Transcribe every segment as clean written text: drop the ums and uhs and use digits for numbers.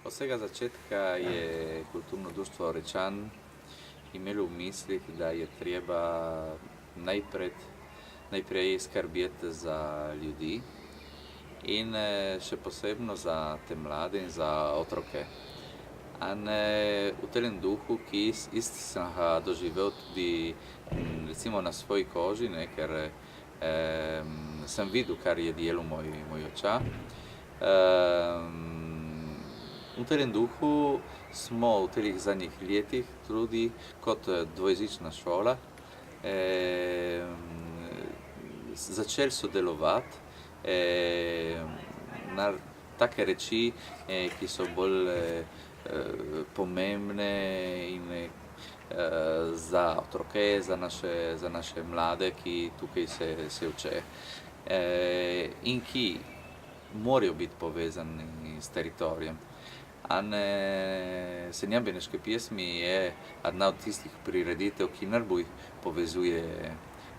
Od vsega začetka je kulturno društvo Orečan imelo v mislih, da je treba najprej skrbeti za ljudi in še posebno za te mlade in za otroke. In v tem duhu, ki sem ga doživel tudi recimo na svoji koži, ker sem videl, kar je delal moj oče. V tem duhu smo v teh zadnjih letih tudi kot dvojezična šola začeli sodelovati na take reči, ki so bolj pomembne in za otroke, za naše mlade, ki tukaj se učijo in ki morajo biti povezani s teritorijem. In Srednjabeneške pjesmi je ena od tistih prireditev, ki najbolj povezuje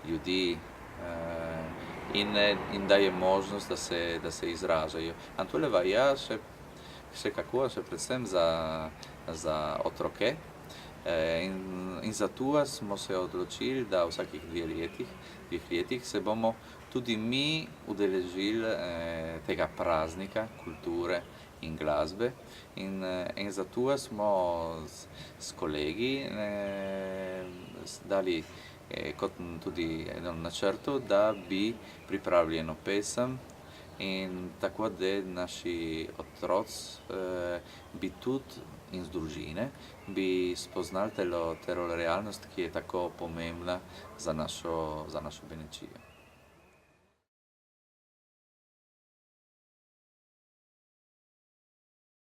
ljudi in daje možnost, da se izražajo. In to velja še predvsem za otroke. In zato smo se odločili, da vsakih dveh letih se bomo tudi mi udeležili tega praznika kulture in glasbe. In zato smo s kolegi dali kot tudi eno načrto, da bi pripravili eno pesem in tako, da naši otroci bi tudi in z družine bi spoznali telo realnost, ki je tako pomembna za našo Benečijo.